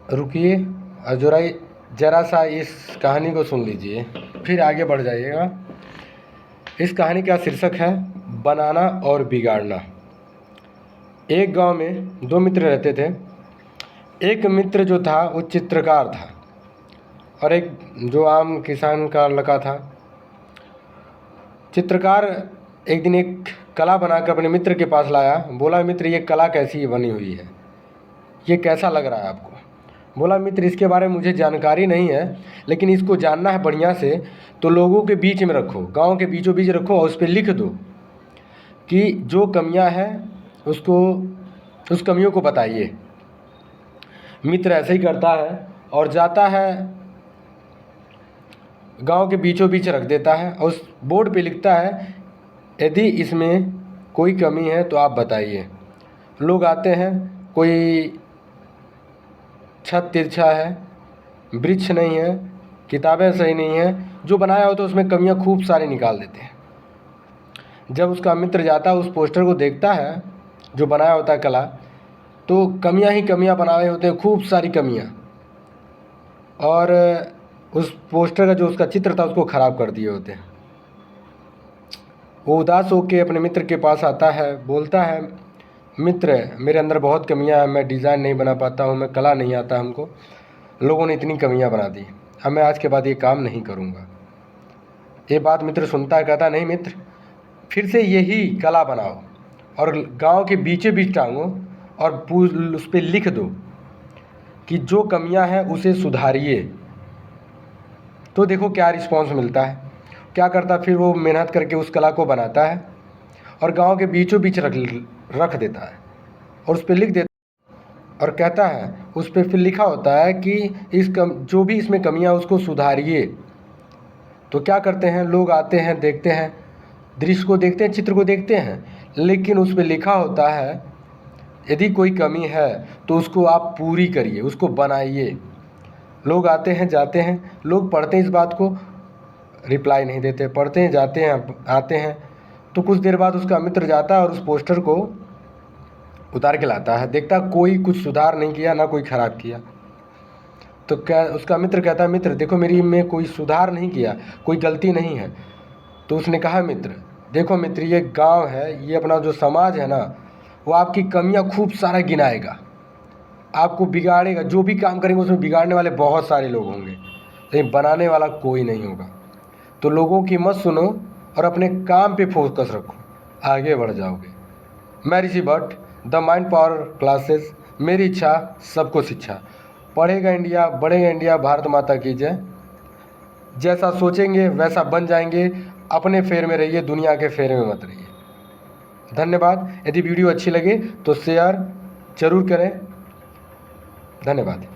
रुकिए और ज़रा सा इस कहानी को सुन लीजिए, फिर आगे बढ़ जाइएगा। इस कहानी का शीर्षक है बनाना और बिगाड़ना। एक गांव में दो मित्र रहते थे। एक मित्र जो था वो चित्रकार था और एक जो आम किसान का लड़का था। चित्रकार एक दिन एक कला बनाकर अपने मित्र के पास लाया। बोला, मित्र ये कला कैसी बनी हुई है, ये कैसा लग रहा है आपको? बोला, मित्र इसके बारे में मुझे जानकारी नहीं है, लेकिन इसको जानना है बढ़िया से, तो लोगों के बीच में रखो, गांव के बीचों बीच रखो और उस पर लिख दो कि जो कमियां हैं उसको, उस कमियों को बताइए। मित्र ऐसे ही करता है और जाता है गांव के बीचों बीच रख देता है और उस बोर्ड पे लिखता है, यदि इसमें कोई कमी है तो आप बताइए। लोग आते हैं, कोई छत तिरछा है, वृक्ष नहीं है, किताबें सही नहीं हैं, जो बनाया होता है उसमें कमियां खूब सारी निकाल देते हैं। जब उसका मित्र जाता है, उस पोस्टर को देखता है जो बनाया होता है कला, तो कमियां ही कमियां बनाए होते हैं, खूब सारी कमियां, और उस पोस्टर का जो उसका चित्र था उसको ख़राब कर दिए होते हैं। वो उदास होकर अपने मित्र के पास आता है, बोलता है, मित्र मेरे अंदर बहुत कमियां हैं, मैं डिज़ाइन नहीं बना पाता हूँ, मैं कला नहीं आता हमको, लोगों ने इतनी कमियां बना दी, अब मैं आज के बाद ये काम नहीं करूँगा। ये बात मित्र सुनता है, कहता, नहीं मित्र, फिर से यही कला बनाओ और गांव के बीचों बीच टांगो और उस पर लिख दो कि जो कमियां हैं उसे सुधारिए। तो देखो क्या रिस्पॉन्स मिलता है। क्या करता, फिर वो मेहनत करके उस कला को बनाता है और गांव के बीचों बीच रख देता है और उस पर लिख देता है और कहता है, उस पर फिर लिखा होता है कि जो भी इसमें कमियां उसको सुधारिए। तो क्या करते हैं, लोग आते हैं, देखते हैं, दृश्य को देखते हैं, चित्र को देखते हैं, लेकिन उस पर लिखा होता है, यदि कोई कमी है तो उसको आप पूरी करिए, उसको बनाइए। लोग आते हैं, जाते हैं, लोग पढ़ते हैं इस बात को, रिप्लाई नहीं देते, पढ़ते हैं, जाते हैं, आते हैं। तो कुछ देर बाद उसका मित्र जाता है और उस पोस्टर को उतार के लाता है, देखता कोई कुछ सुधार नहीं किया, ना कोई ख़राब किया। तो क्या उसका मित्र कहता है, मित्र देखो मेरी में कोई सुधार नहीं किया, कोई गलती नहीं है। तो उसने कहा, मित्र देखो मित्र, ये गांव है, ये अपना जो समाज है ना, वो आपकी कमियां खूब सारा गिनाएगा, आपको बिगाड़ेगा। जो भी काम करेंगे उसमें बिगाड़ने वाले बहुत सारे लोग होंगे, लेकिन बनाने वाला कोई नहीं होगा। तो लोगों की मत सुनो और अपने काम पे फोकस रखो, आगे बढ़ जाओगे। मैं Rishi Bhatt, the mind power classes, मेरी इच्छा सबको शिक्षा। पढ़ेगा इंडिया, बढ़ेगा इंडिया, भारत माता की जय। जैसा सोचेंगे वैसा बन जाएंगे, अपने फेर में रहिए, दुनिया के फेर में मत रहिए। धन्यवाद। यदि वीडियो अच्छी लगे तो शेयर जरूर करें। धन्यवाद।